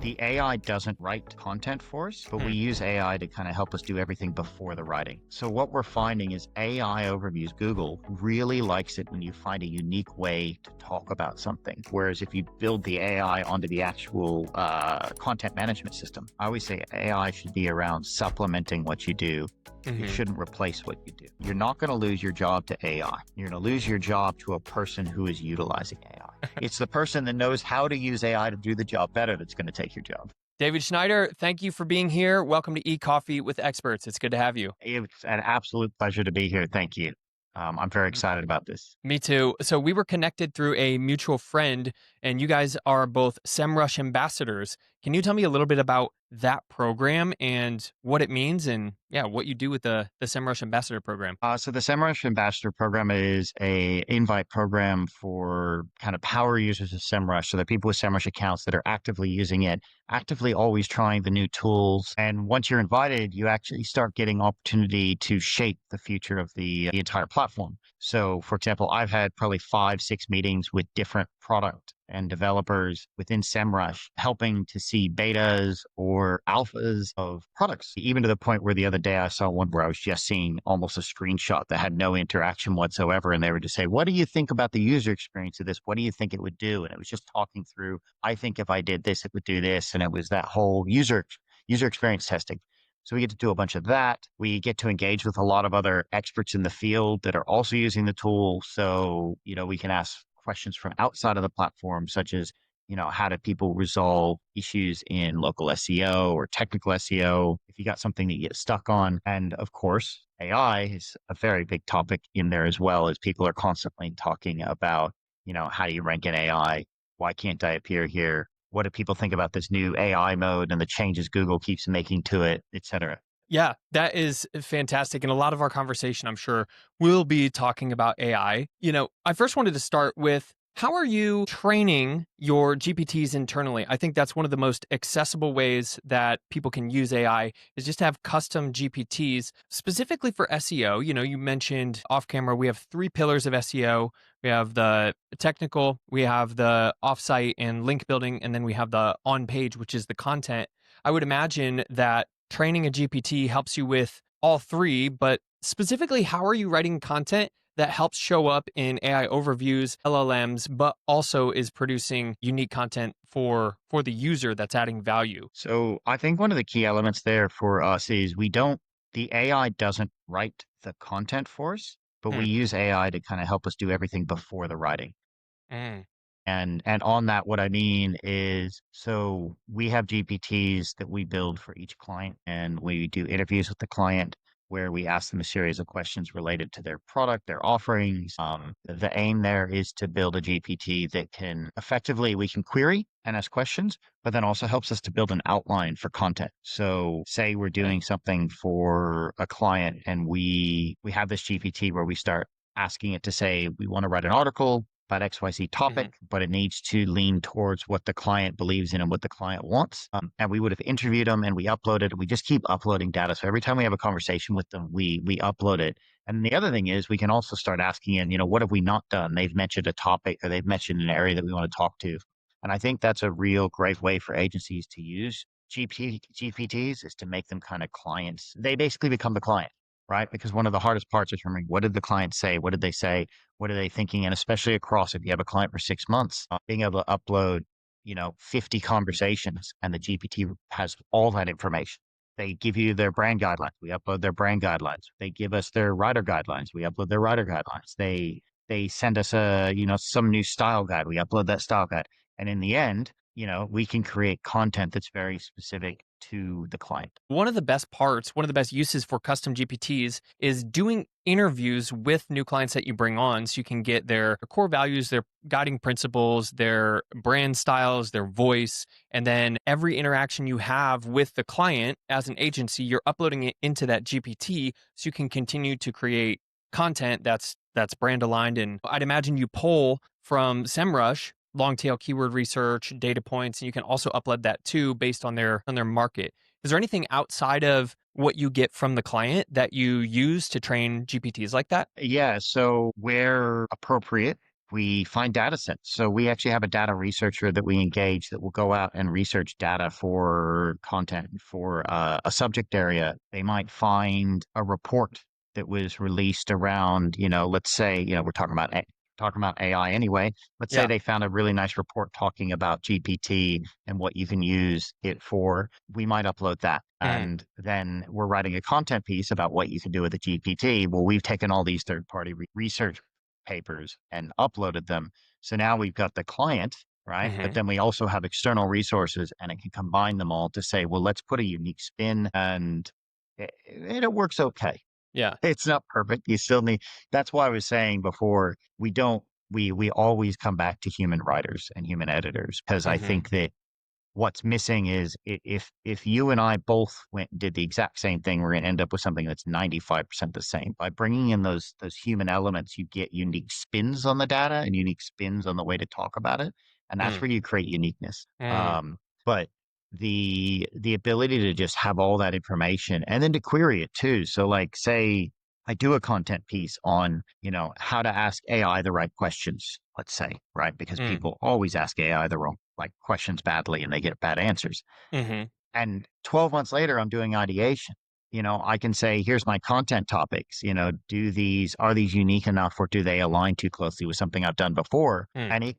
The AI doesn't write content for us, but we use AI to kind of help us do everything before the writing. So what we're finding is AI overviews, Google really likes it when you find a unique way to talk about something. Whereas if you build the AI onto the actual content management system, I always say AI should be around supplementing what you do. It shouldn't replace what you do. You're not going to lose your job to AI. You're going to lose your job to a person who is utilizing AI. It's the person that knows how to use AI to do the job better that's going to take your job. David Schneider, thank you for being here. Welcome to eCoffee with Experts. It's good to have you. It's an absolute pleasure to be here. Thank you. I'm very excited about this. Me too. So we were connected through a mutual friend, and you guys are both Semrush ambassadors. Can you tell me a little bit about that program and what it means, and what you do with the Semrush ambassador program? So the Semrush Ambassador Program is a invite program for kind of power users of Semrush. So the people with Semrush accounts that are actively using it, actively always trying the new tools. And once you're invited, you actually start getting opportunity to shape the future of the entire platform. So for example, I've had probably 5, 6 meetings with different product and developers within Semrush, helping to see betas or alphas of products, even to the point where the other day I saw one where I was just seeing almost a screenshot that had no interaction whatsoever. And they were just saying, what do you think about the user experience of this? What do you think it would do? And it was just talking through, I think if I did this, it would do this. And it was that whole user experience testing. So we get to do a bunch of that. We get to engage with a lot of other experts in the field that are also using the tool. So, we can ask questions from outside of the platform, such as, how do people resolve issues in local SEO or technical SEO if you got something that you get stuck on? And of course, AI is a very big topic in there as well, as people are constantly talking about, how do you rank in AI? Why can't I appear here? What do people think about this new AI mode and the changes Google keeps making to it, et cetera? Yeah, that is fantastic. And a lot of our conversation, I'm sure, will be talking about AI. I first wanted to start with, how are you training your GPTs internally? I think that's one of the most accessible ways that people can use AI, is just to have custom GPTs specifically for SEO. You mentioned off camera, we have 3 pillars of SEO. We have the technical, we have the offsite and link building, and then we have the on page, which is the content. I would imagine that training a GPT helps you with all 3, but specifically, how are you writing content that helps show up in AI overviews, LLMs, but also is producing unique content for the user that's adding value? So I think one of the key elements there for us is the AI doesn't write the content for us, but we Mm, use AI to kind of help us do everything before the writing. mm, And on that, what I mean is, so we have GPTs that we build for each client, and we do interviews with the client where we ask them a series of questions related to their product, their offerings. The aim there is to build a GPT that we can query and ask questions, but then also helps us to build an outline for content. So say we're mm, doing something for a client, and we have this GPT where we start asking it to say, we want to write an article about XYZ mhm. topic, but it needs to lean towards what the client believes in and what the client wants. And we would have interviewed them and we uploaded it. We just keep uploading data. So every time we have a conversation with them, we upload it. And the other thing is we can also start asking it, what have we not done? They've mentioned a topic or they've mentioned an area that we want to talk to. And I think that's a real great way for agencies to use GPTs, is to make them kind of clients. They basically become the client, right? Because one of the hardest parts is remembering, what did the client say? What did they say? What are they thinking? And especially across, if you have a client for 6 months, being able to upload, 50 conversations, and the GPT has all that information. They give you their brand guidelines. We upload their brand guidelines. They give us their writer guidelines. We upload their writer guidelines. They send us some new style guide. We upload that style guide. And in the end, we can create content that's very specific to the client. One of the best parts, one of the best uses for custom GPTs is doing interviews with new clients that you bring on, so you can get their core values, their guiding principles, their brand styles, their voice. And then every interaction you have with the client as an agency, you're uploading it into that GPT so you can continue to create content that's brand aligned. And I'd imagine you pull from SEMrush long tail keyword research, data points, and you can also upload that too based on their market. Is there anything outside of what you get from the client that you use to train GPTs like that? Yeah. So where appropriate, we find data sets. So we actually have a data researcher that we engage that will go out and research data for content for a subject area. They might find a report that was released around, let's say, we're talking about AI anyway. Let's say Yeah. they found a really nice report talking about GPT and what you can use it for. We might upload that. Mhm. And then we're writing a content piece about what you can do with a GPT. Well, we've taken all these third party research papers and uploaded them. So now we've got the client, right? But Mhm. then we also have external resources and it can combine them all to say, well, let's put a unique spin and it works okay. Yeah. It's not perfect. You still need, that's why I was saying before, we always come back to human writers and human editors because I Mhm. think that what's missing is if you and I both went and did the exact same thing, we're going to end up with something that's 95% the same. By bringing in those human elements, you get unique spins on the data and unique spins on the way to talk about it, and that's Mm. where you create uniqueness. Mm. But the ability to just have all that information and then to query it too. So like say I do a content piece on, how to ask AI the right questions, let's say, right? Because Mm. people always ask AI the wrong like questions badly and they get bad answers. Mhm. And 12 months later, I'm doing ideation. I can say, here's my content topics. Are these unique enough or do they align too closely with something I've done before? Mm. And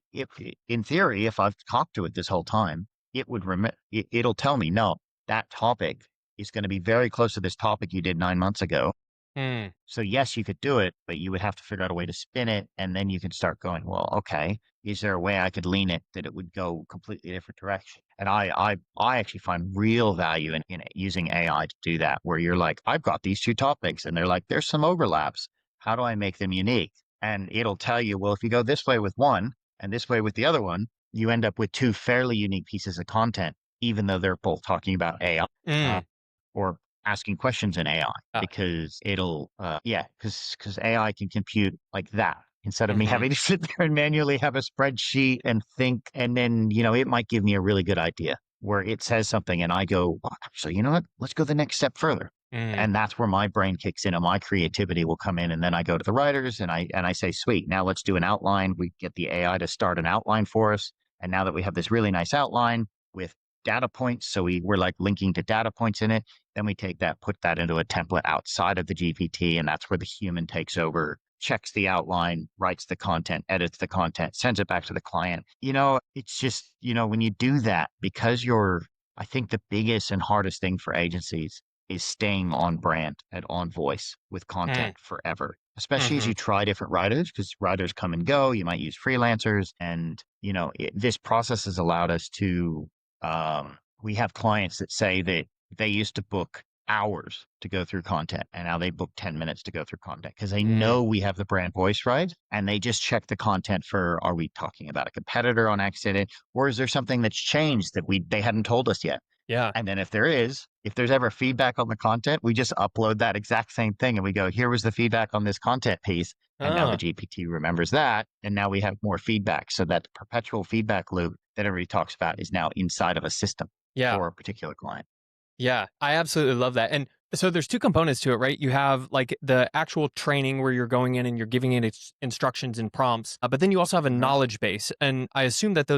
in theory, if I've talked to it this whole time, it'll tell me, no, that topic is going to be very close to this topic you did 9 months ago. Mm. So yes, you could do it, but you would have to figure out a way to spin it. And then you can start going, well, okay, is there a way I could lean it that it would go completely different direction? And I actually find real value in using AI to do that, where you're like, I've got these two topics and they're like, there's some overlaps. How do I make them unique? And it'll tell you, well, if you go this way with one and this way with the other one, you end up with two fairly unique pieces of content, even though they're both talking about AI. Uh, Mm. or asking questions in AI Ah. because because AI can compute like that instead of me Mhm. having to sit there and manually have a spreadsheet and think, and then it might give me a really good idea where it says something and I go, well, actually, you know what? Let's go the next step further. Mm. And that's where my brain kicks in and my creativity will come in. And then I go to the writers and I say, sweet, now let's do an outline. We get the AI to start an outline for us. And now that we have this really nice outline with data points, so we're like linking to data points in it, then we take that, put that into a template outside of the GPT, and that's where the human takes over, checks the outline, writes the content, edits the content, sends it back to the client. It's just, when you do that, because I think the biggest and hardest thing for agencies is staying on brand and on voice with Mm. content forever, especially as Mhm. you try different writers, because writers come and go. You might use freelancers. And, this process has allowed us to, we have clients that say that they used to book hours to go through content and now they book 10 minutes to go through content because they Mm. know we have the brand voice right and they just check the content for, are we talking about a competitor on accident or is there something that's changed that they hadn't told us yet? Yeah. And then if there's ever feedback on the content, we just upload that exact same thing and we go, here was the feedback on this content piece. And now the Ah. GPT remembers that. And now we have more feedback. So that perpetual feedback loop that everybody talks about is now inside of a system Yeah. for a particular client. Yeah, I absolutely love that. And so there's two components to it, right? You have like the actual training where you're going in and you're giving it instructions and prompts, but then you also have a Mhm. knowledge base. And I assume that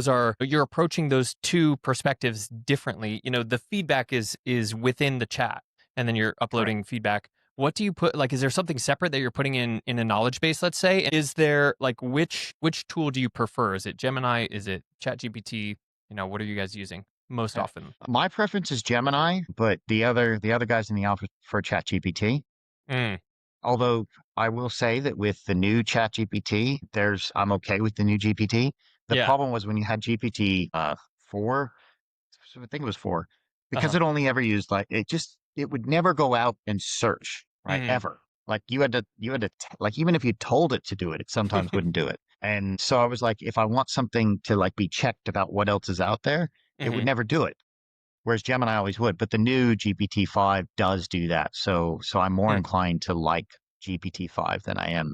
you're approaching those two perspectives differently. The feedback is within the chat, and then you're Correct. uploading feedback. What do you put like? Is there something separate that you're putting in a knowledge base? Let's say, is there like which tool do you prefer? Is it Gemini? Is it ChatGPT? What are you guys using most Uh, often? My preference is Gemini, but the other guys in the office for ChatGPT. Mm, Although I will say that with the new ChatGPT, I'm okay with the new GPT. The yeah. problem was when you had GPT 4, so I think it was 4, Uh because huh. it only ever used it would never go out and search, right? Mm. Ever. Like like even if you told it to do it, it sometimes wouldn't do it. And so I was like, if I want something to like be checked about what else is out there, it would Mhm. never do it. Whereas Gemini always would, but the new GPT-5 does do that. So I'm more Hmm. inclined to like GPT-5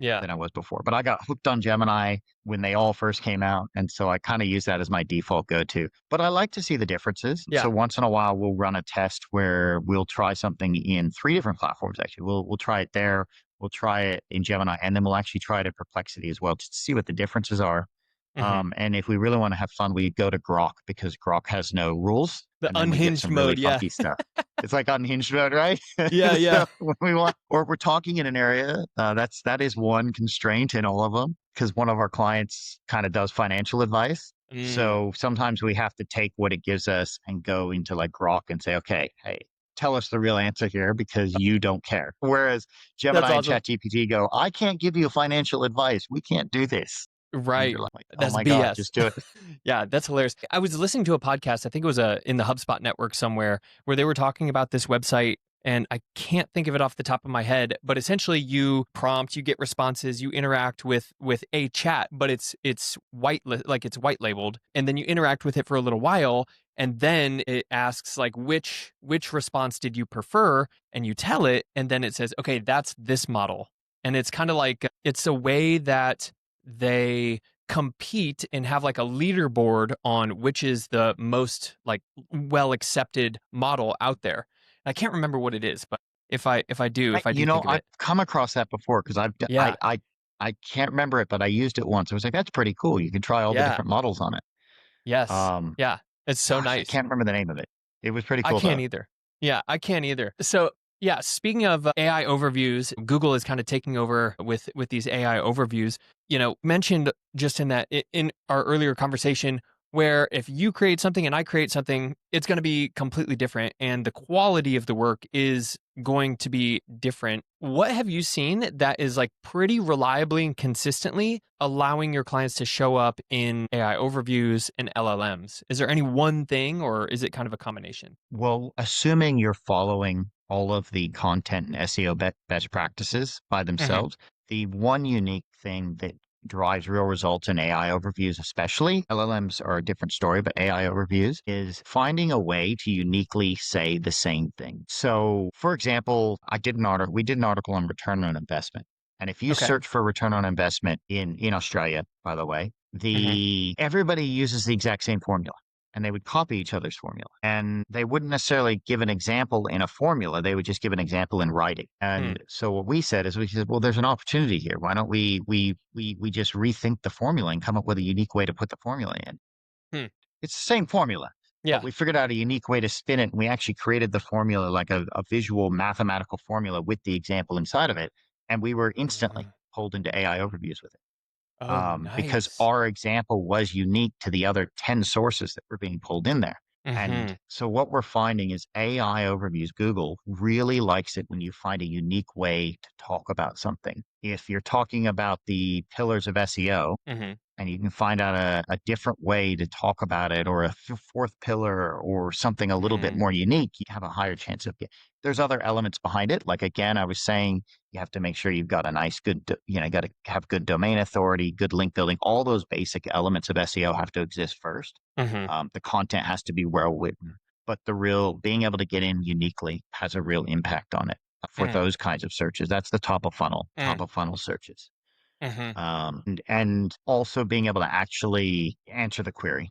Yeah. than I was before. But I got hooked on Gemini when they all first came out, and so I kind of use that as my default go-to. But I like to see the differences. Yeah. So once in a while, we'll run a test where we'll try something in 3 different platforms. Actually, we'll try it there. we'll try it in Gemini, and then we'll actually try it in Perplexity as well, just to see what the differences are. Hmm. And if we really want to have fun, we go to Grok because Grok has no rules, The and then we get unhinged some really mode. Yeah. funky stuff. It's like unhinged mode, right? Yeah. Yeah. So when we want, or if we're talking in an area, that is one constraint in all of them because one of our clients kind of does financial advice. Mm, So sometimes we have to take what it gives us and go into like Grok and say, okay, hey, tell us the real answer here because you don't care. Whereas that's Gemini and awesome. ChatGPT go, I can't give you financial advice. We can't do this. And Right. you're like, oh That's my God, BS. just do it. Yeah, that's hilarious. I was listening to a podcast, I think it was in the HubSpot network somewhere, where they were talking about this website, and I can't think of it off the top of my head, but essentially you prompt, you get responses, you interact with a chat, but it's like it's white labeled, and then you interact with it for a little while, and then it asks like which response did you prefer, and you tell it, and then it says, "Okay, that's this model." And it's kind of like it's a way that they compete and have like a leaderboard on which is the most like well accepted model out there. I can't remember what it is, but if I do think of I've it, come across that before because yeah, I can't remember it, but I used it once. I was like, that's pretty cool. You can try all the yeah, different models on it. yes, Um, yeah, it's so Gosh, I nice. can't remember the name of it. It was pretty I cool can't though. either. Yeah, I can't either. So, yeah, speaking of AI overviews, Google is kind of taking over with these AI overviews. Mentioned just in in our earlier conversation where if you create something and I create something, it's going to be completely different and the quality of the work is going to be different. What have you seen that is like pretty reliably and consistently allowing your clients to show up in AI overviews and LLMs? Is there any one thing or is it kind of a combination? Well, assuming you're following all of the content and SEO best practices by Hmm. themselves, the one unique thing that drives real results in AI overviews, especially LLMs are a different story, but AI overviews is finding a way to uniquely say the same thing. So, for example, we did an article on return on investment. And if you Okay. search for return on investment in Australia, by the way, Hmm. the everybody uses the exact same formula and they would copy each other's formula. And they wouldn't necessarily give an example in a formula. They would just give an example in writing. Mm, And so what we said, well, there's an opportunity here. Why don't we just rethink the formula and come up with a unique way to put the formula in? hmm. It's the same formula, but Yeah. we figured out a unique way to spin it. And we actually created the formula like a visual mathematical formula with the example inside of it. And we were instantly Uh, pulled into AI overviews with it oh, because nice. our example was unique to the other 10 sources that were being pulled in there. And Hmm. so what we're finding is AI overviews, Google really likes it when you find a unique way to talk about something. If you're talking about the pillars of SEO, Hmm. and you can find out a different way to talk about it or a fourth pillar or something a little bit Mm, more unique, you have a higher chance of there's other elements behind it. Like again, I was saying you have to make sure you've got a nice, good, got to have good domain authority, good link building. All those basic elements of SEO have to exist first. hmm. The content has to be well written, but the real being able to get in uniquely has a real impact on it for Mm, those kinds of searches. That's the mm, top of funnel searches hmm. and also being able to actually answer the query.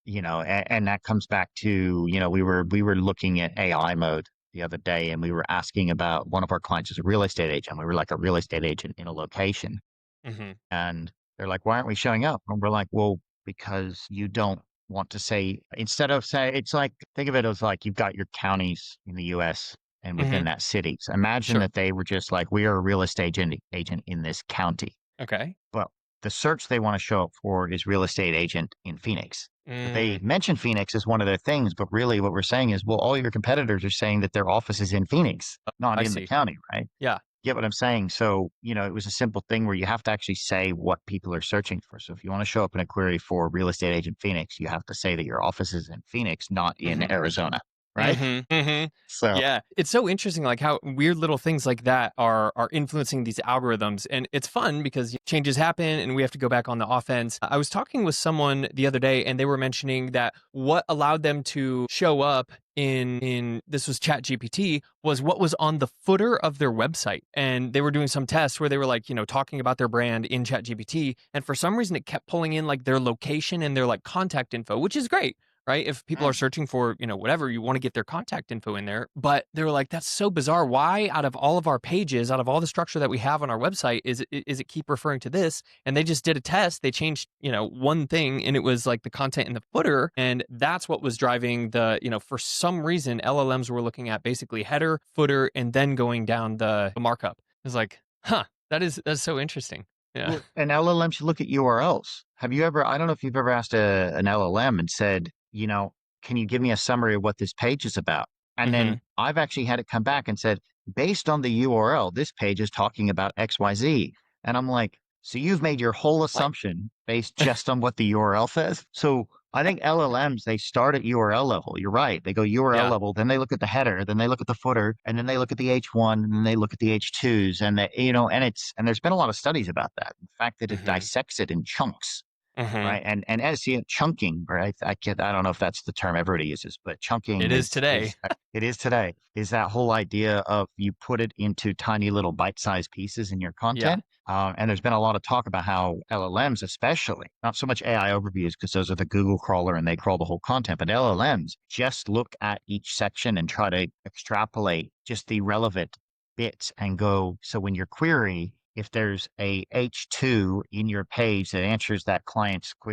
And that comes back to we were looking at AI mode the other day, and we were asking about one of our clients is a real estate agent. We were like a real estate agent in a location, Hmm. and they're like, "Why aren't we showing up?" And we're like, "Well, because you don't." Want to say instead of say it's like think of it as like you've got your counties in the US and Hmm. within that city. So imagine Sure. that they were just like we are a real estate agent in this county. Okay. Well, the search they want to show up for is real estate agent in Phoenix. But they Mm, mention Phoenix as one of their things, but really what we're saying is, well, all your competitors are saying that their office is in Phoenix, not I in the see. county, right? Yeah. Get what I'm saying? So, it was a simple thing where you have to actually say what people are searching for. So if you want to show up in a query for real estate agent Phoenix, you have to say that your office is in Phoenix, not in Hmm. Arizona, right? Hmm. Hmm. So Yeah, it's so interesting, like how weird little things like that are influencing these algorithms, and it's fun because changes happen, and we have to go back on the offense. I was talking with someone the other day, and they were mentioning that what allowed them to show up in this was Chat GPT was what was on the footer of their website, and they were doing some tests where they were like talking about their brand in Chat GPT, and for some reason it kept pulling in like their location and their like contact info, which is great. right? If people are Mm. searching for, whatever, you want to get their contact info in there. But they were like, that's so bizarre. Why, out of all of our pages, out of all the structure that we have on our website, is it keep referring to this? And they just did a test. They changed, one thing, and it was like the content in the footer. And that's what was driving for some reason, LLMs were looking at basically header, footer, and then going down the markup. It's like, huh, that's so interesting. Yeah. Well, an LLM should look at URLs. Have you ever, I don't know if you've ever asked an LLM and said, can you give me a summary of what this page is about? And Hmm. then I've actually had it come back and said, based on the URL, this page is talking about XYZ. And I'm like, so you've made your whole What? assumption based just on what the URL says? So I think LLMs, they start at URL level. You're right. They go URL Yeah. level, then they look at the header, then they look at the footer, and then they look at the H1, and then they look at the H2s, and and there's been a lot of studies about that. The fact that it Hmm. dissects it in chunks, Hmm. right? And as chunking, right? I don't know if that's the term everybody uses, but chunking It is today. is it is today, is that whole idea of you put it into tiny little bite-sized pieces in your Yeah. content. And there's been a lot of talk about how LLMs, especially, not so much AI overviews, because those are the Google crawler and they crawl the whole content, but LLMs just look at each section and try to extrapolate just the relevant bits and go, so when your query, if there's a H2 in your page that answers that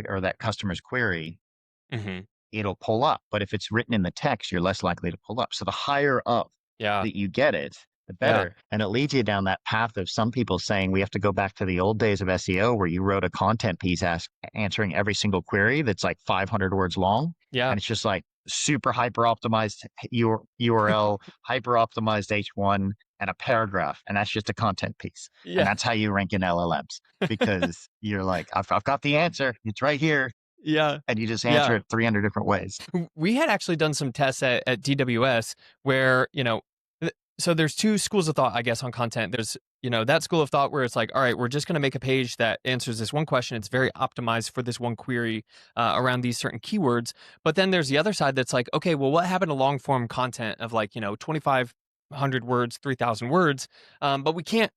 or that customer's query, Hmm. it'll pull up. But if it's written in the text, you're less likely to pull up. So the higher up Yeah. that you get it, the Yeah. better. And it leads you down that path of some people saying we have to go back to the old days of SEO where you wrote a content piece answering every single query that's like 500 words long. Yeah. And it's just like super hyper optimized URL, hyper optimized H1, and a paragraph. And that's just a content piece. And Yeah. that's how you rank in LLMs because you're like, I've got the answer. It's right here. Yeah. And you just answer Yeah. it 300 different ways. We had actually done some tests at DWS where, so there's two schools of thought, I guess, on content. There's, that school of thought where it's like, all right, we're just going to make a page that answers this one question. It's very optimized for this one query around these certain keywords. But then there's the other side that's like, okay, well, what happened to long form content of like, 2,500 words, 3,000 words? But we can't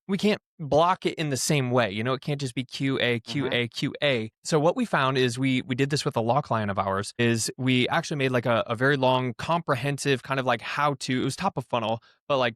block it in the same way. It can't just be QA, Hmm. QA, QA. So what we found is we did this with a law client of ours is we actually made like a very long, comprehensive kind of like how to, it was top of funnel, but like,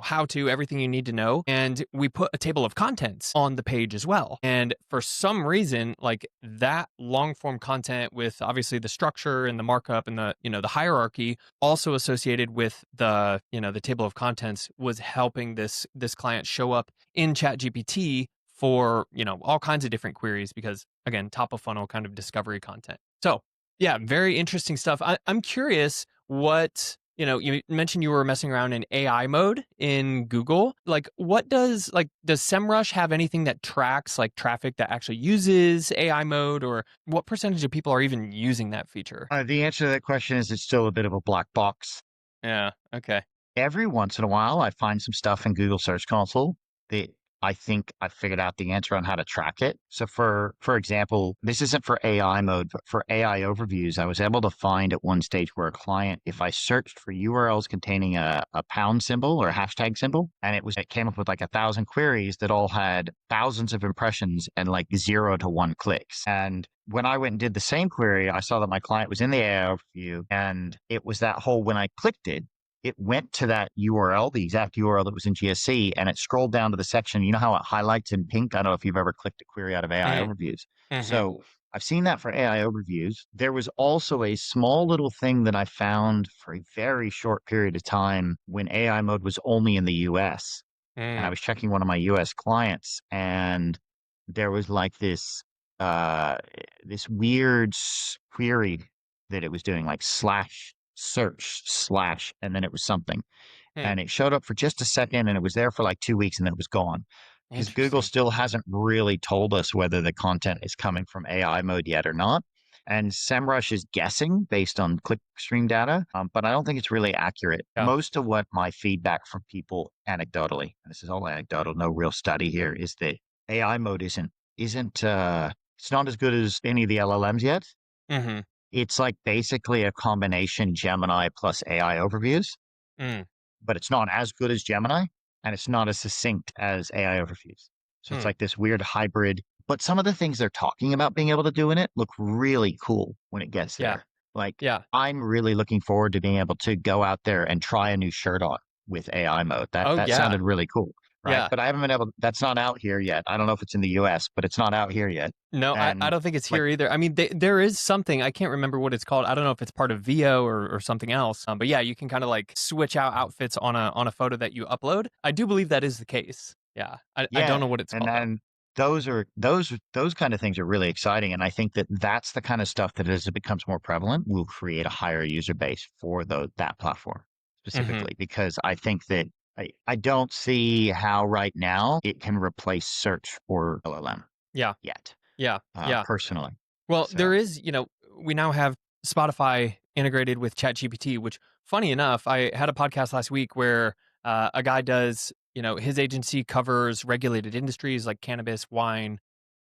how to, everything you need to know. And we put a table of contents on the page as well. And for some reason, like that long form content with obviously the structure and the markup and the hierarchy also associated with the table of contents was helping this client show up in ChatGPT for, all kinds of different queries because again, top of funnel kind of discovery content. So yeah, very interesting stuff. I'm curious what, you mentioned you were messing around in AI mode in Google. Like does SEMrush have anything that tracks like traffic that actually uses AI mode, or what percentage of people are even using that feature? The answer to that question is it's still a bit of a black box. Yeah. Okay. Every once in a while, I find some stuff in Google Search Console that I think I figured out the answer on how to track it. So for example, this isn't for AI mode, but for AI overviews, I was able to find at one stage where a client, if I searched for URLs containing a pound symbol or a hashtag symbol, and it came up with like 1,000 queries that all had thousands of impressions and like 0 to 1 clicks. And when I went and did the same query, I saw that my client was in the AI overview, and it was that whole when I clicked it, it went to that URL, the exact URL that was in GSC, and it scrolled down to the section. You know how it highlights in pink? I don't know if you've ever clicked a query out of AI Mm-hmm. overviews. Mm-hmm. So I've seen that for AI overviews. There was also a small little thing that I found for a very short period of time when AI mode was only in the US. And I Mm. was checking one of my US clients, and there was like uh, this weird query that it was doing, like slash search slash, and then it was something. Mm. And it showed up for just a second and it was there for like 2 weeks and then it was gone. Because Google Interesting. still hasn't really told us whether the content is coming from AI mode yet or not. And SEMrush is guessing based on clickstream data, but I don't think it's really accurate. Yeah. Most of what my feedback from people anecdotally, and this is all anecdotal, no real study here, is that AI mode isn't it's not as good as any of the LLMs yet. Mm-hmm. It's like basically a combination Gemini plus AI overviews, Mm. but it's not as good as Gemini and it's not as succinct as AI overviews. So it's Hmm. like this weird hybrid, but some of the things they're talking about being able to do in it look really cool when it gets Yeah. there. Like, Yeah. I'm really looking forward to being able to go out there and try a new shirt on with AI mode. Oh, That yeah. sounded really cool, right? Yeah. But I haven't been able. That's not out here yet. I don't know if it's in the US, but it's not out here yet. No, I And don't think it's like, here either. I mean, there is something, I can't remember what it's called. I don't know if it's part of VO or something else. But yeah, you can kind of like switch out outfits on a photo that you upload. I do believe that is the case. Yeah. I don't know yeah, what it's and called though. then those kind of things are really exciting, and I think that that's the kind of stuff that as it becomes more prevalent, will create a higher user base for that platform Hmm. specifically, because I think that I don't see how right now it can replace search or LLM Yeah. yet, Yeah. Yeah. personally. Well, there So, is, we now have Spotify integrated with ChatGPT, which, funny enough, I had a podcast last week where a guy does, his agency covers regulated industries like cannabis, wine,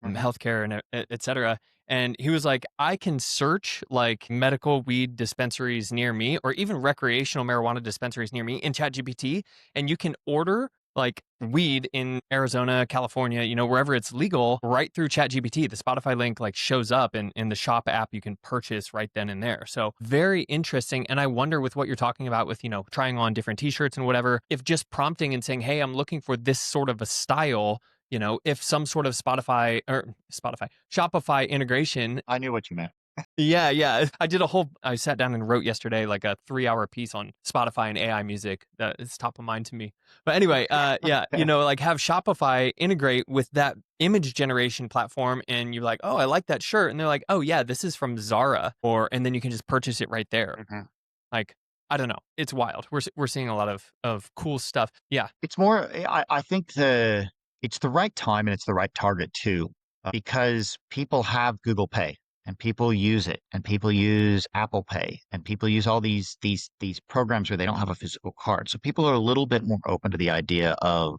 mhm. healthcare, and et cetera. And he was like, I can search like medical weed dispensaries near me, or even recreational marijuana dispensaries near me in ChatGPT, and you can order like weed in Arizona, California, wherever it's legal, right through ChatGPT. The Spotify link like shows up in the shop app. You can purchase right then and there. So very interesting. And I wonder, with what you're talking about with, trying on different t-shirts and whatever, if just prompting and saying, hey, I'm looking for this sort of a style, if some sort of Shopify integration. I knew what you meant. Yeah, yeah. I sat down and wrote yesterday like a 3-hour piece on Spotify and AI music that is top of mind to me. But anyway, yeah, like have Shopify integrate with that image generation platform, and you're like, oh, I like that shirt. And they're like, oh, yeah, this is from Zara. And then you can just purchase it right there. Mhm. Like, I don't know. It's wild. We're seeing a lot of cool stuff. Yeah. It's more, I think it's the right time and it's the right target too, because people have Google Pay and people use it, and people use Apple Pay, and people use all these programs where they don't have a physical card. So people are a little bit more open to the idea of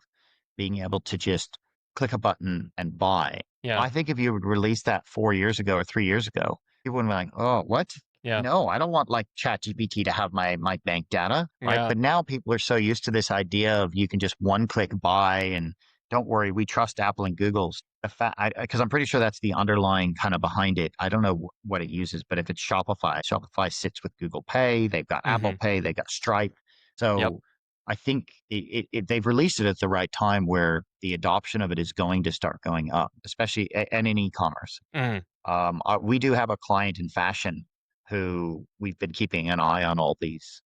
being able to just click a button and buy. Yeah. I think if you would release that 4 years ago or 3 years ago, people would be like, "Oh, what? Yeah. No, I don't want like ChatGPT to have my bank data, right?" Yeah. But now people are so used to this idea of you can just one click buy, and don't worry, we trust Apple and Google's. The fact, because I'm pretty sure that's the underlying kind of behind it. I don't know what it uses, but if it's Shopify, Shopify sits with Google Pay. They've got Apple Hmm. Pay. They've got Stripe. Yep. So I think they've released it at the right time where the adoption of it is going to start going up, especially and in e-commerce. Mhm. We do have a client in fashion who we've been keeping an eye on all these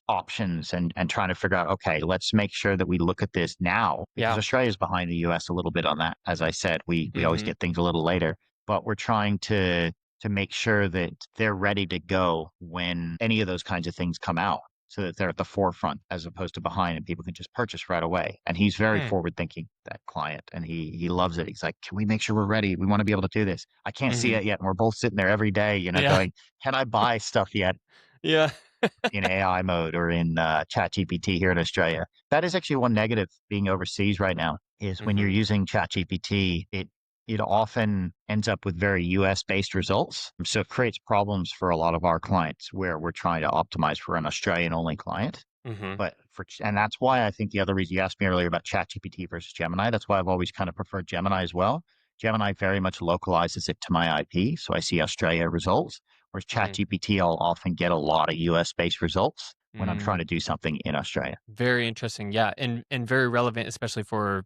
options, and trying to figure out, okay, let's make sure that we look at this now, because Yeah. Australia is behind the US a little bit on that. As I said, we always Hmm. get things a little later, but we're trying to make sure that they're ready to go when any of those kinds of things come out, so that they're at the forefront as opposed to behind, and people can just purchase right away. And he's very Mm. forward thinking, that client, and he loves it. He's like, can we make sure we're ready? We want to be able to do this. I can't see Mhm. it yet. And we're both sitting there every day, Yeah. going, can I buy stuff yet Yeah. in AI mode or in ChatGPT here in Australia? That is actually one negative being overseas right now, is when you're Mhm. using ChatGPT, it often ends up with very US based results. So it creates problems for a lot of our clients where we're trying to optimize for an Australian only client. Mhm. And that's why I think the other reason you asked me earlier about ChatGPT versus Gemini, that's why I've always kind of preferred Gemini as well. Gemini very much localizes it to my IP, so I see Australia results, whereas Mhm. ChatGPT, I'll often get a lot of US based results when I'm trying Mm. to do something in Australia. Very interesting. Yeah, and very relevant, especially for,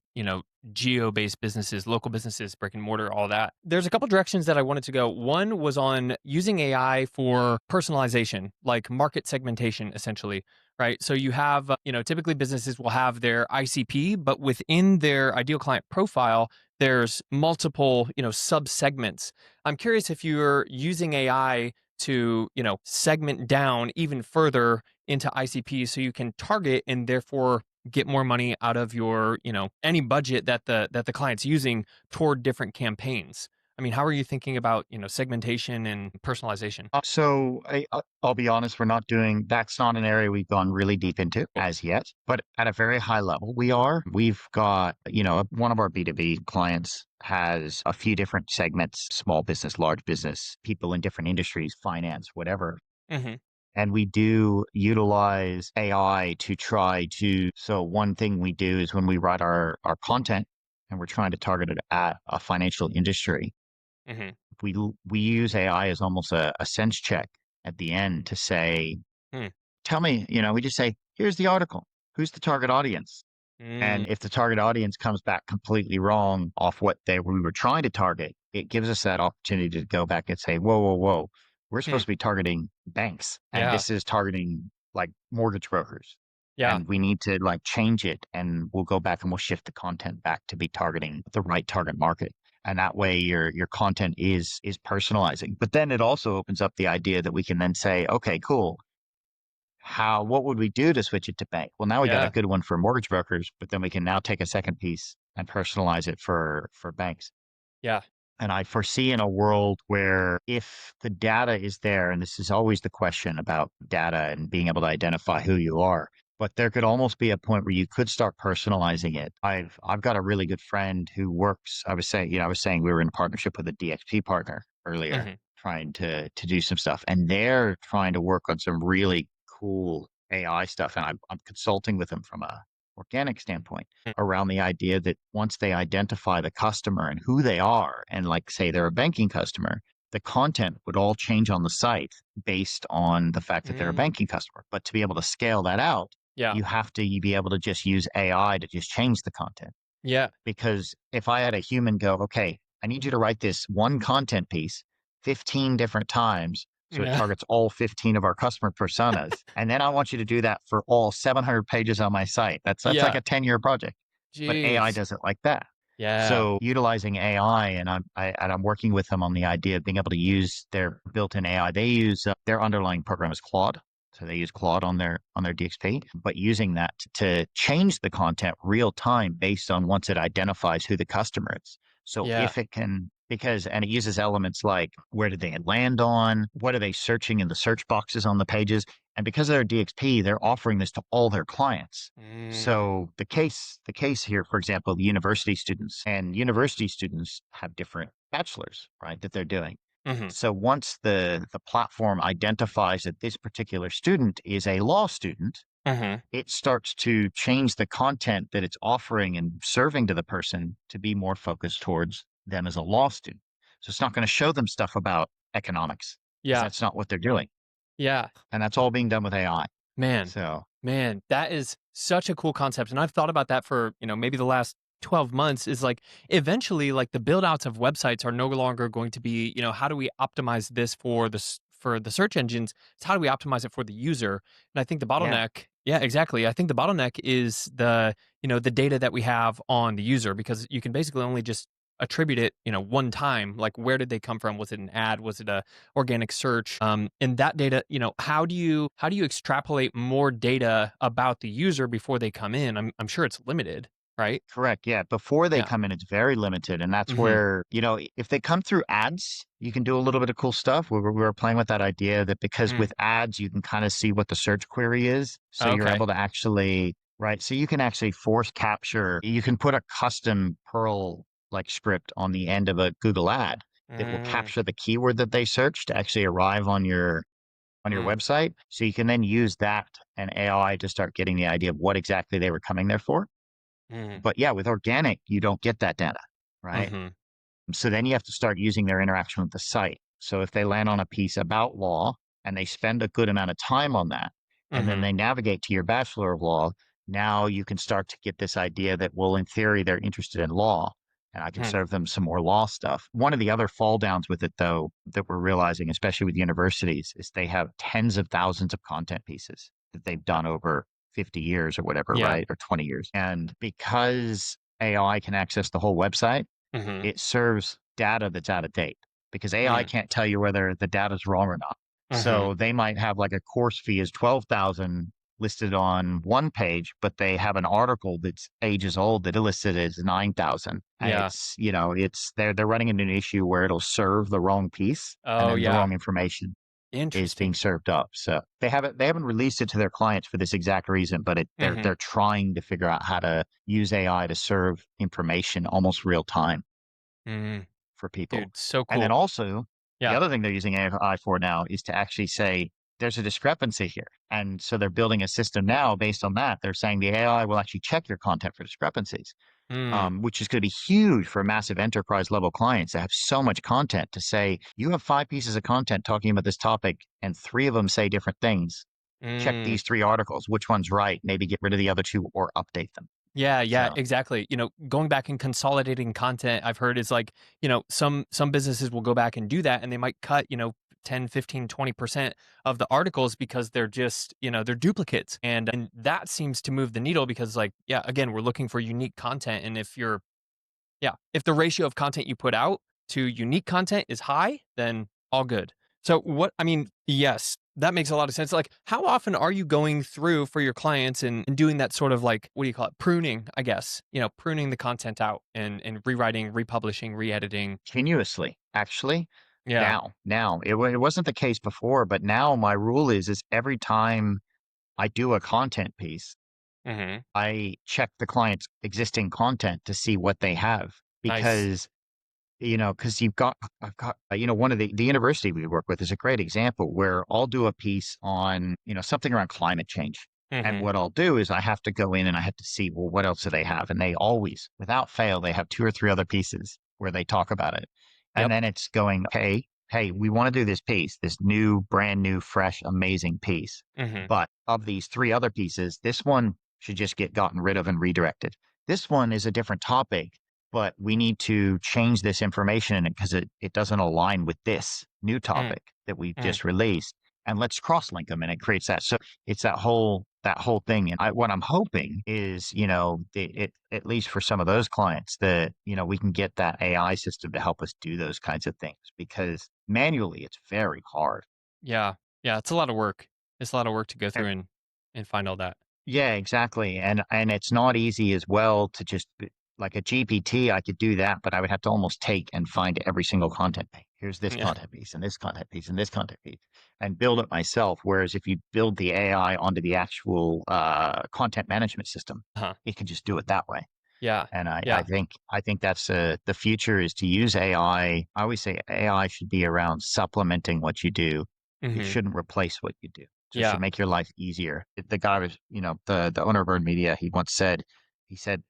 geo-based businesses, local businesses, brick and mortar, all that. There's a couple directions that I wanted to go. One was on using AI for personalization, like market segmentation, essentially, right? So you have, typically businesses will have their ICP, but within their ideal client profile, there's multiple, sub-segments. I'm curious if you're using AI to, segment down even further into ICP, so you can target and therefore get more money out of your, any budget that the client's using toward different campaigns. I mean, how are you thinking about, segmentation and personalization? I'll be honest, that's not an area we've gone really deep into Cool. as yet, but at a very high level, we've got, one of our B2B clients has a few different segments: small business, large business, people in different industries, finance, whatever. Hmm. And we do utilize AI to try to. So one thing we do is when we write our content and we're trying to target it at a financial industry, Hmm. we use AI as almost a sense check at the end to say, Hmm. tell me, we just say, here's the article. Who's the target audience? Mm. And if the target audience comes back completely wrong off what we were trying to target, it gives us that opportunity to go back and say, whoa, whoa, whoa, we're Hmm. supposed to be targeting banks, and Yeah. this is targeting like mortgage brokers. Yeah. And we need to like change it, and we'll go back and we'll shift the content back to be targeting the right target market. And that way your content is personalizing. But then it also opens up the idea that we can then say, okay, cool, what would we do to switch it to bank? Well, now we got a Yeah. good one for mortgage brokers, but then we can now take a second piece and personalize it for banks. Yeah. And I foresee in a world where if the data is there, and this is always the question about data and being able to identify who you are, but there could almost be a point where you could start personalizing it. I've got a really good friend who works. I was saying we were in partnership with a DXP partner earlier, Hmm. trying to do some stuff, and they're trying to work on some really cool AI stuff. And I'm consulting with them from a organic standpoint around the idea that once they identify the customer and who they are, and like say they're a banking customer, the content would all change on the site based on the fact that they're a Mm. banking customer. But to be able to scale that out, Yeah. you have to be able to just use AI to just change the content. Yeah. Because if I had a human go, okay, I need you to write this one content piece 15 different times so it Yeah. targets all 15 of our customer personas. And then I want you to do that for all 700 pages on my site. That's like Yeah. a 10-year project, but AI Jeez. does it like that. Yeah. So utilizing AI, and I'm working with them on the idea of being able to use their built-in AI. They use their underlying program is Claude, so they use Claude on their DXP, but using that to change the content real time based on once it identifies who the customer is. So Yeah. if it can, and it uses elements like where did they land on, what are they searching in the search boxes on the pages, and because of their DXP, they're offering this to all their clients. Mm. So the case here, for example, the university students have different bachelors, right, that they're doing. Hmm. So once the platform identifies that this particular student is a law student, Hmm. it starts to change the content that it's offering and serving to the person to be more focused towards them as a law student. So it's not going to show them stuff about economics because Yeah. that's not what they're doing. Yeah. And that's all being done with AI. Man, So man, that is such a cool concept. And I've thought about that for, maybe the last 12 months is like eventually like the build outs of websites are no longer going to be, how do we optimize this for for the search engines? It's how do we optimize it for the user? And I think the yeah, bottleneck, yeah, exactly. I think the bottleneck is the data that we have on the user because you can basically only just attribute it, one time. Like where did they come from? Was it an ad? Was it a organic search, and that data, how do you extrapolate more data about the user before they come in? I'm sure it's limited, right? correct. Yeah. Before they Yeah. come in, it's very limited. And that's Hmm. where, if they come through ads, you can do a little bit of cool stuff. We were playing with that idea that because Mm. with ads, you can kind of see what the search query is. So you're Okay. able to actually, right. So you can actually force capture, you can put a custom Perl like script on the end of a Google ad that will Mm. capture the keyword that they search to actually arrive on your Mm. website. So you can then use that and AI to start getting the idea of what exactly they were coming there for. Mm. But yeah, with organic, you don't get that data, right? Hmm. So then you have to start using their interaction with the site. So if they land on a piece about law and they spend a good amount of time on that, and then Hmm. they navigate to your Bachelor of Law, now you can start to get this idea that, well, in theory, they're interested in law, and I can Hmm. serve them some more law stuff. One of the other fall downs with it, though, that we're realizing, especially with universities, is they have tens of thousands of content pieces that they've done over 50 years or whatever, Yeah. right? Or 20 years. And because AI can access the whole website, Hmm. it serves data that's out of date because AI Mm. can't tell you whether the data is wrong or not. Hmm. So they might have like a course fee is 12,000 listed on one page, but they have an article that's ages old that listed as 9,000. And Yeah. they're running into an issue where it'll serve the wrong piece and Oh then the yeah. wrong information is being Interesting. served up. So they haven't released it to their clients for this exact reason, but they're Hmm. they're trying to figure out how to use AI to serve information almost real time Mm. for people. Dude, so And then cool. also, the Yeah. other thing they're using AI for now is to actually say, there's a discrepancy here. And so they're building a system now based on that. They're saying the AI will actually check your content for discrepancies. Mm. which is going to be huge for massive enterprise level clients that have so much content to say, you have 5 pieces of content talking about this topic and 3 of them say different things. Check Mm. these 3 articles. Which one's right? Maybe get rid of the other 2 or update them. Yeah, yeah, So exactly. Going back and consolidating content, I've heard is like, some businesses will go back and do that and they might cut, 10, 15, 20% of the articles because they're just, they're duplicates. And that seems to move the needle because like, yeah, again, we're looking for unique content. And if the ratio of content you put out to unique content is high, then all good. So yes, that makes a lot of sense. Like, how often are you going through for your clients and doing that sort of like, what do you call it? Pruning, I guess, pruning the content out and rewriting, republishing, re-editing. continuously, actually, Yeah. now it wasn't the case before, but now my rule is every time I do a content piece, Hmm. I check the client's existing content to see what they have Nice. because because I've got, one of the university we work with is a great example where I'll do a piece on, something around climate change. And Hmm. what I'll do is I have to go in and I have to see, well, what else do they have? And they always, without fail, they have 2 or 3 other pieces where they talk about it. And Yep. then it's going, hey, we want to do this piece, this new, brand new, fresh, amazing piece. Hmm. But of these 3 other pieces, this one should just get gotten rid of and redirected. This one is a different topic, but we need to change this information in it because it doesn't align with this new Mm. topic that we Mm. just released. And let's cross link them and it creates that. So it's that whole thing. And what I'm hoping is, at least for some of those clients that, we can get that AI system to help us do those kinds of things because manually it's very hard. Yeah. Yeah. It's a lot of work. It's a lot of work to go through and find all that. Yeah, exactly. And it's not easy as well to just like a GPT, I could do that, but I would have to almost take and find every single content page. Here's this Yeah. content piece and this content piece and this content piece and build it myself. Whereas if you build the AI onto the actual content management system, Huh. it can just do it that way. Yeah. And I Yeah. think that's the future is to use AI. I always say AI should be around supplementing what you do. It Hmm. shouldn't replace what you do. So it should Yeah. make your life easier. The guy was, the owner of Bird Media, he once said,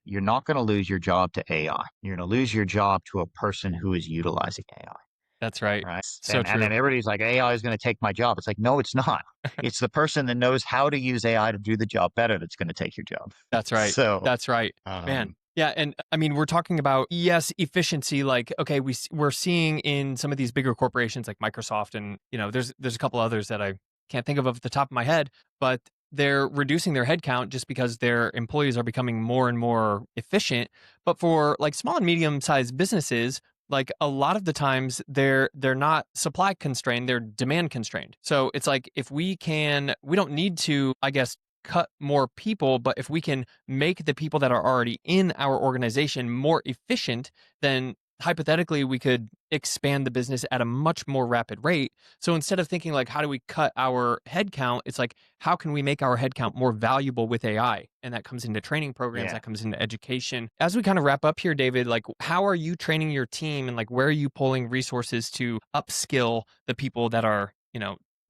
you're not going to lose your job to AI. You're going to lose your job to a person who is utilizing AI. That's right. Right. So And true. then everybody's like, AI is going to take my job. It's like, no, it's not. It's the person that knows how to use AI to do the job better that's going to take your job. That's right. So, That's right. Man. um, Yeah, and I mean, we're talking about yes, efficiency. Like, okay, we're seeing in some of these bigger corporations like Microsoft, and there's a couple others that I can't think of off the top of my head, but they're reducing their headcount just because their employees are becoming more and more efficient. But for like small and medium sized businesses, like a lot of the times they're not supply constrained, they're demand constrained. So it's like if we don't need to, I guess, cut more people, but if we can make the people that are already in our organization more efficient, then hypothetically we could expand the business at a much more rapid rate. So instead of thinking like how do we cut our headcount, it's like how can we make our headcount more valuable with AI? And that comes into training programs, yeah. that comes into education. As we kind of wrap up here, David, like how are you training your team and like where are you pulling resources to upskill the people that are,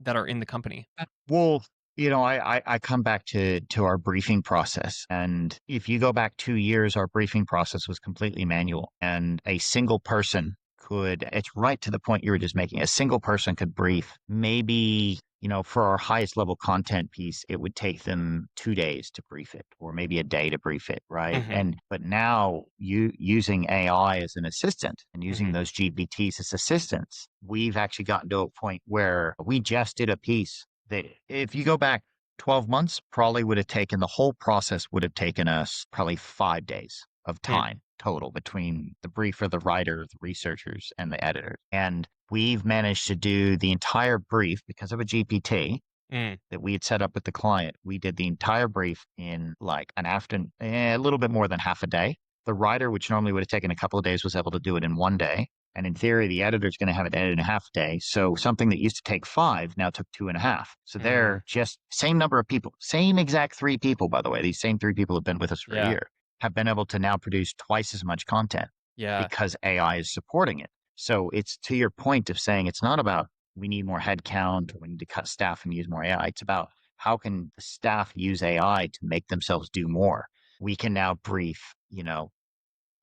that are in the company? Well, I come back to our briefing process. And if you go back 2 years, our briefing process was completely manual. And a single person it's right to the point you were just making. A single person could brief maybe, for our highest level content piece, it would take them 2 days to brief it, or maybe a day to brief it, right? Hmm. But now you using AI as an assistant and using Hmm. those GPTs as assistants, we've actually gotten to a point where we just did a piece that if you go back 12 months, probably would have taken the whole process would have taken us probably 5 days of Mm. time total between the briefer, the writer, the researchers, and the editors. And we've managed to do the entire brief because of a GPT Mm. that we had set up with the client. We did the entire brief in like an afternoon, a little bit more than half a day. The writer, which normally would have taken a couple of days, was able to do it in one day. And in theory, the editor's going to have it edited in a half day. So something that used to take 5 now took 2.5. So Mm. they're just same number of people, same exact 3 people, by the way. These same 3 people have been with us for a Yeah. year, have been able to now produce twice as much content Yeah. because AI is supporting it. So it's to your point of saying it's not about we need more headcount or we need to cut staff and use more AI. It's about how can the staff use AI to make themselves do more. We can now brief,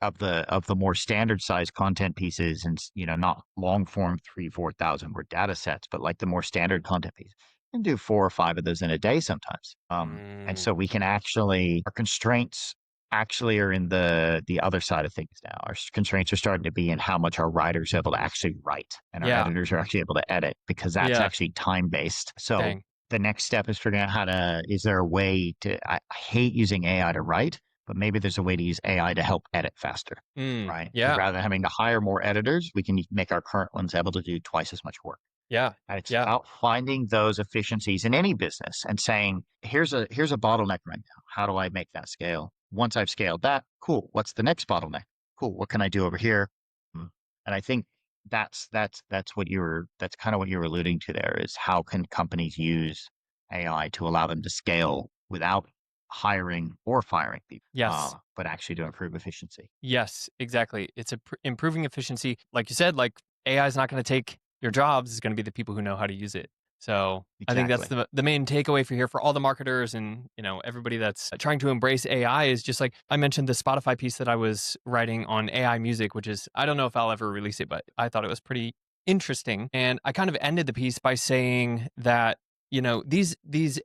of the more standard size content pieces, and not long form 3,000 4,000 word data sets, but like the more standard content pieces, you can do 4 or 5 of those in a day sometimes. And Mm, so we can actually, our constraints actually are in the other side of things now. Our constraints are starting to be in how much our writers are able to actually write and our yeah. editors are actually able to edit, because that's Yeah. actually time based. So Dang. the next step is figuring out is there a way I hate using AI to write, but maybe there's a way to use AI to help edit faster, right? Because Yeah. rather than having to hire more editors, we can make our current ones able to do twice as much work. Yeah. And it's Yeah. about finding those efficiencies in any business and saying, here's a bottleneck right now. How do I make that scale? Once I've scaled that, cool. What's the next bottleneck? Cool. What can I do over here? And I think that's kind of what you're alluding to there, is how can companies use AI to allow them to scale without hiring or firing people, Yes. but actually to improve efficiency. Yes, exactly. It's improving efficiency. Like you said, like AI is not going to take your jobs. It's going to be the people who know how to use it. So I think that's Exactly. the main takeaway for here for all the marketers and everybody that's trying to embrace AI is just like I mentioned the Spotify piece that I was writing on AI music, which is I don't know if I'll ever release it, but I thought it was pretty interesting. And I kind of ended the piece by saying that these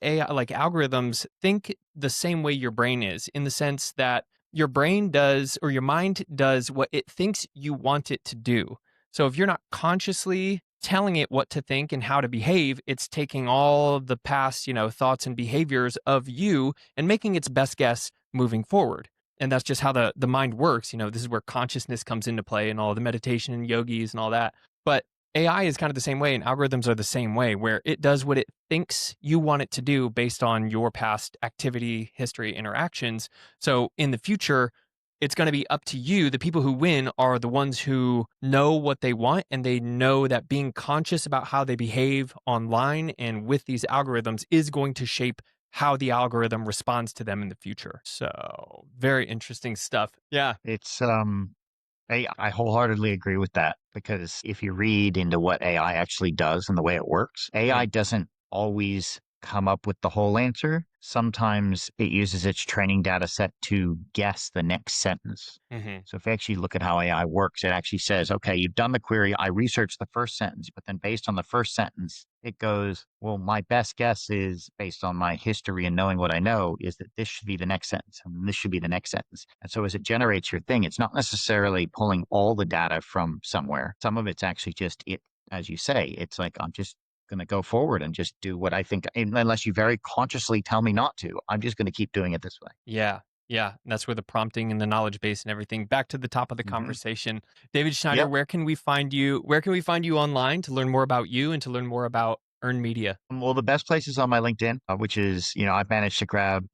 AI like algorithms think the same way your brain is in the sense that your brain does or your mind does what it thinks you want it to do. So if you're not consciously telling it what to think and how to behave, it's taking all of the past, thoughts and behaviors of you and making its best guess moving forward. And that's just how the mind works. This is where consciousness comes into play and all the meditation and yogis and all that. But AI is kind of the same way, and algorithms are the same way, where it does what it thinks you want it to do based on your past activity, history, interactions. So in the future, it's going to be up to you. The people who win are the ones who know what they want and they know that being conscious about how they behave online and with these algorithms is going to shape how the algorithm responds to them in the future. So, very interesting stuff. Yeah. It's I wholeheartedly agree with that, because if you read into what AI actually does and the way it works, AI Mm, doesn't always come up with the whole answer. Sometimes it uses its training data set to guess the next sentence. hmm So if you actually look at how AI works, it actually says, okay, you've done the query. I researched the first sentence, but then based on the first sentence, it goes, well, my best guess is based on my history and knowing what I know is that this should be the next sentence and this should be the next sentence. And so as it generates your thing, it's not necessarily pulling all the data from somewhere. Some of it's actually just it, as you say, it's like, I'm just going to go forward and just do what I think, unless you very consciously tell me not to, I'm just going to keep doing it this way. Yeah. Yeah. And that's where the prompting and the knowledge base and everything. Back to the top of the Hmm. conversation. David Schneider, Yep. where can we find you? Where can we find you online to learn more about you and to learn more about Earn Media? Well, the best place is on my LinkedIn, which is, I've managed to grab,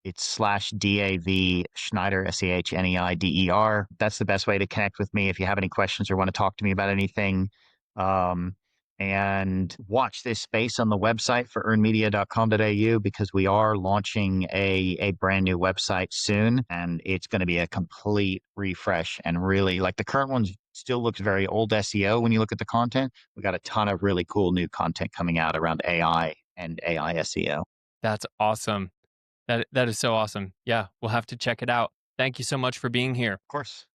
it's slash DAV Schneider, Schneider. That's the best way to connect with me if you have any questions or want to talk to me about anything. Um, and watch this space on the website for earnmedia.com.au, because we are launching a brand new website soon, and it's going to be a complete refresh. And really, like, the current one still looks very old SEO when you look at the content. We got a ton of really cool new content coming out around AI and AI SEO. Of That's awesome. That is so awesome. Yeah, we'll have to check it out. Thank you so much for being here. course.